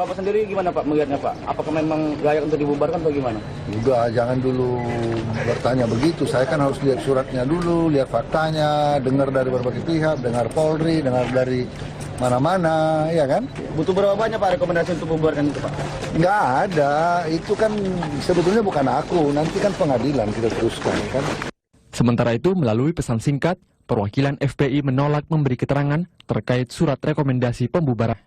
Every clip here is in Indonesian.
Bapak sendiri gimana Pak melihatnya Pak? Apakah memang layak untuk dibubarkan atau gimana? Udah, jangan dulu bertanya begitu. Saya kan harus lihat suratnya dulu, lihat faktanya, dengar dari berbagai pihak, dengar Polri, dengar dari mana-mana, ya kan? Butuh berapa banyak Pak rekomendasi untuk membubarkan itu Pak? Nggak ada, itu kan sebetulnya bukan aku, nanti kan pengadilan kita teruskan, kan? Sementara itu, melalui pesan singkat, perwakilan FPI menolak memberi keterangan terkait surat rekomendasi pembubaran.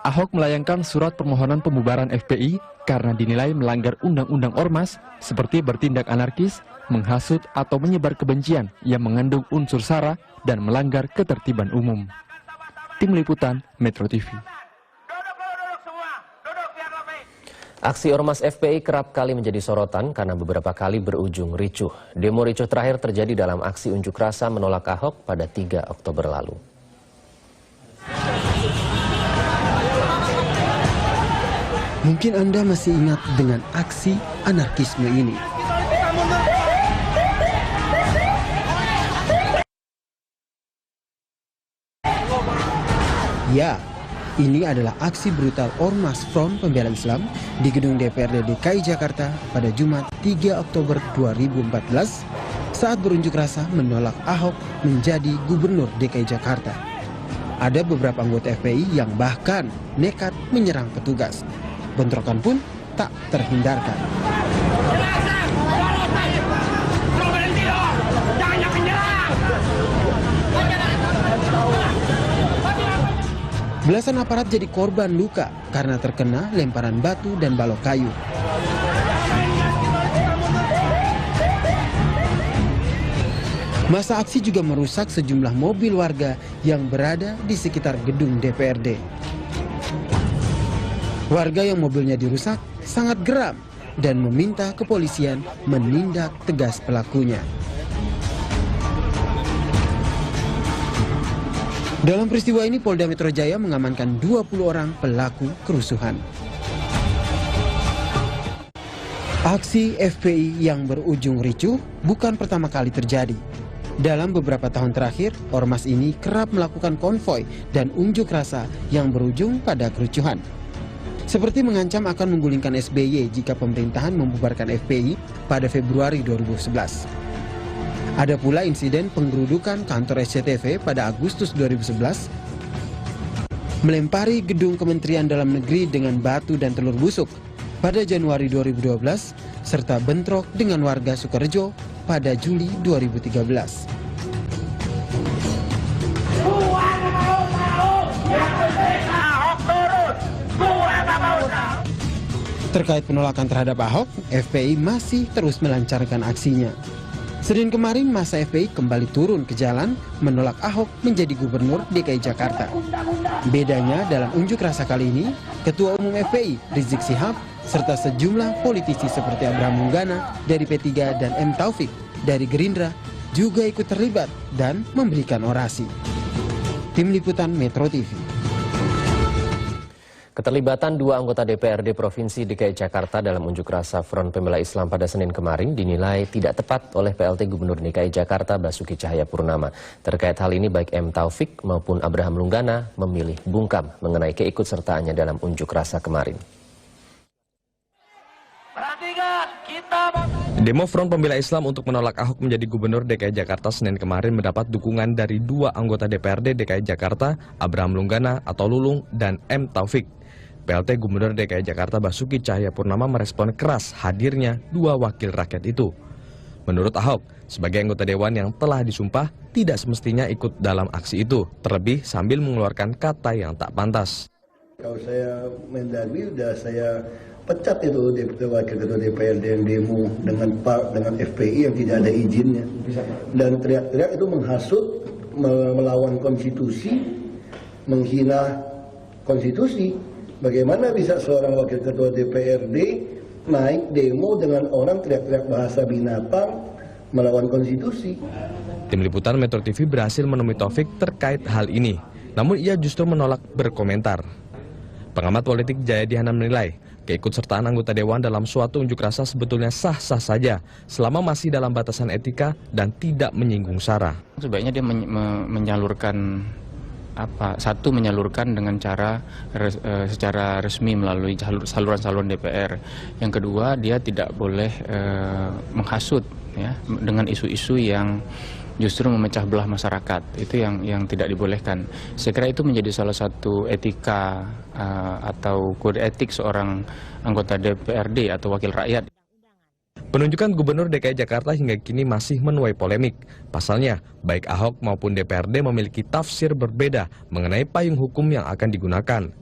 Ahok melayangkan surat permohonan pembubaran FPI karena dinilai melanggar undang-undang ormas seperti bertindak anarkis, menghasut atau menyebar kebencian yang mengandung unsur sara dan melanggar ketertiban umum. Tim Liputan Metro TV. Aksi ormas FPI kerap kali menjadi sorotan karena beberapa kali berujung ricuh. Demo ricuh terakhir terjadi dalam aksi unjuk rasa menolak Ahok pada 3 Oktober lalu. Mungkin Anda masih ingat dengan aksi anarkisme ini. Ya, ini adalah aksi brutal Ormas Front Pembela Islam di gedung DPRD DKI Jakarta pada Jumat 3 Oktober 2014 saat berunjuk rasa menolak Ahok menjadi Gubernur DKI Jakarta. Ada beberapa anggota FPI yang bahkan nekat menyerang petugas. Bentrokan pun tak terhindarkan. Belasan aparat jadi korban luka karena terkena lemparan batu dan balok kayu. Masa aksi juga merusak sejumlah mobil warga yang berada di sekitar gedung DPRD. Warga yang mobilnya dirusak sangat geram dan meminta kepolisian menindak tegas pelakunya. Dalam peristiwa ini Polda Metro Jaya mengamankan 20 orang pelaku kerusuhan. Aksi FPI yang berujung ricuh bukan pertama kali terjadi. Dalam beberapa tahun terakhir, ormas ini kerap melakukan konvoi dan unjuk rasa yang berujung pada kericuhan. Seperti mengancam akan menggulingkan SBY jika pemerintahan membubarkan FPI pada Februari 2011. Ada pula insiden penggerudukan kantor SCTV pada Agustus 2011, melempari gedung Kementerian Dalam Negeri dengan batu dan telur busuk pada Januari 2012, serta bentrok dengan warga Sukorejo pada Juli 2013. Terkait penolakan terhadap Ahok, FPI masih terus melancarkan aksinya. Senin kemarin masa FPI kembali turun ke jalan menolak Ahok menjadi Gubernur DKI Jakarta. Bedanya dalam unjuk rasa kali ini, Ketua Umum FPI Rizik Syihab serta sejumlah politisi seperti Abraham Lunggana dari P3 dan M. Taufik dari Gerindra juga ikut terlibat dan memberikan orasi. Tim Liputan Metro TV. Keterlibatan 2 anggota DPRD Provinsi DKI Jakarta dalam unjuk rasa Front Pembela Islam pada Senin kemarin dinilai tidak tepat oleh PLT Gubernur DKI Jakarta Basuki Cahayapurnama. Terkait hal ini baik M. Taufik maupun Abraham Lunggana memilih bungkam mengenai keikutsertaannya dalam unjuk rasa kemarin. Demo Front Pembela Islam untuk menolak Ahok menjadi Gubernur DKI Jakarta Senin kemarin mendapat dukungan dari 2 anggota DPRD DKI Jakarta, Abraham Lunggana atau Lulung dan M. Taufik. PLT Gubernur DKI Jakarta Basuki Cahayapurnama merespon keras hadirnya 2 wakil rakyat itu. Menurut Ahok, sebagai anggota dewan yang telah disumpah, tidak semestinya ikut dalam aksi itu, terlebih sambil mengeluarkan kata yang tak pantas. Kalau saya Mendagri, udah saya pecat itu wakil ketua DPRD yang demo dengan FPI yang tidak ada izinnya. Dan teriak-teriak itu menghasut, melawan konstitusi, menghina konstitusi. Bagaimana bisa seorang wakil ketua DPRD naik demo dengan orang teriak-teriak bahasa binatang melawan konstitusi? Tim Liputan Metro TV berhasil menemui Taufik terkait hal ini, namun ia justru menolak berkomentar. Pengamat politik Jayadi Hanan menilai, keikutsertaan anggota dewan dalam suatu unjuk rasa sebetulnya sah-sah saja selama masih dalam batasan etika dan tidak menyinggung sara. Sebaiknya dia menyalurkan satu, menyalurkan dengan cara secara resmi melalui saluran-saluran DPR. Yang kedua, dia tidak boleh menghasut ya, dengan isu-isu yang justru memecah belah masyarakat. Itu yang tidak dibolehkan. Saya kira itu menjadi salah satu etika atau kode etik seorang anggota DPRD atau wakil rakyat. Penunjukan Gubernur DKI Jakarta hingga kini masih menuai polemik. Pasalnya, baik Ahok maupun DPRD memiliki tafsir berbeda mengenai payung hukum yang akan digunakan.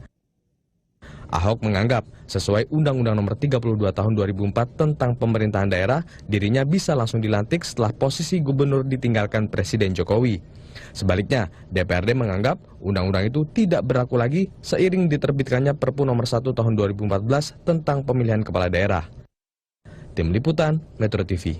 Ahok menganggap sesuai Undang-Undang Nomor 32 Tahun 2004 tentang pemerintahan daerah, dirinya bisa langsung dilantik setelah posisi gubernur ditinggalkan Presiden Jokowi. Sebaliknya, DPRD menganggap undang-undang itu tidak berlaku lagi seiring diterbitkannya Perpu Nomor 1 Tahun 2014 tentang pemilihan kepala daerah. Tim Liputan, Metro TV.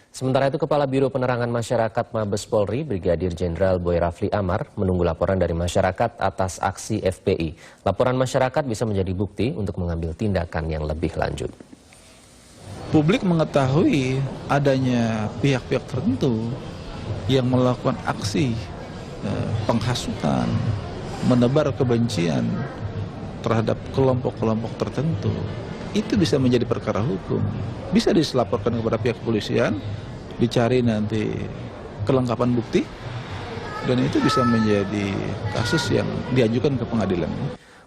Sementara itu, Kepala Biro Penerangan Masyarakat Mabes Polri, Brigadir Jenderal Boy Rafli Amar, menunggu laporan dari masyarakat atas aksi FPI. Laporan masyarakat bisa menjadi bukti untuk mengambil tindakan yang lebih lanjut. Publik mengetahui adanya pihak-pihak tertentu yang melakukan aksi penghasutan, menebar kebencian terhadap kelompok-kelompok tertentu, itu bisa menjadi perkara hukum. Bisa dilaporkan kepada pihak kepolisian, dicari nanti kelengkapan bukti, dan itu bisa menjadi kasus yang diajukan ke pengadilan.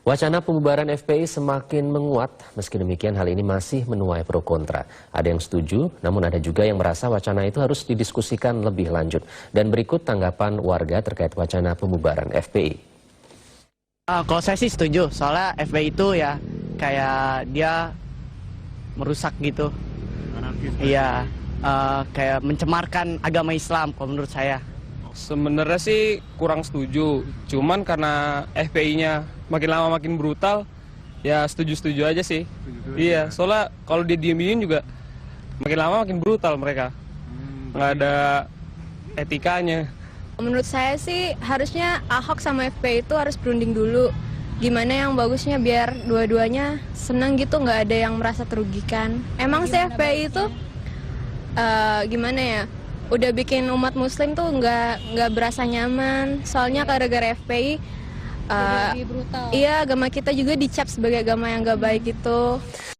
Wacana pembubaran FPI semakin menguat, meski demikian hal ini masih menuai pro kontra. Ada yang setuju, namun ada juga yang merasa wacana itu harus didiskusikan lebih lanjut. Dan berikut tanggapan warga terkait wacana pembubaran FPI. Kalau saya sih setuju, soalnya FPI itu ya kayak dia merusak gitu. Iya, kayak mencemarkan agama Islam kalau menurut saya. Sebenarnya sih kurang setuju, cuman karena FPI-nya makin lama makin brutal, ya setuju-setuju aja sih. Iya, soalnya kalau dia diem-diem juga makin lama makin brutal mereka. Nggak ada etikanya. Menurut saya sih harusnya Ahok sama FPI itu harus berunding dulu. Gimana yang bagusnya biar dua-duanya senang gitu, nggak ada yang merasa terugikan. Emang sih FPI itu gimana ya? Udah bikin umat muslim tuh nggak berasa nyaman. Soalnya gara-gara FPI iya, agama kita juga dicap sebagai agama yang nggak baik gitu.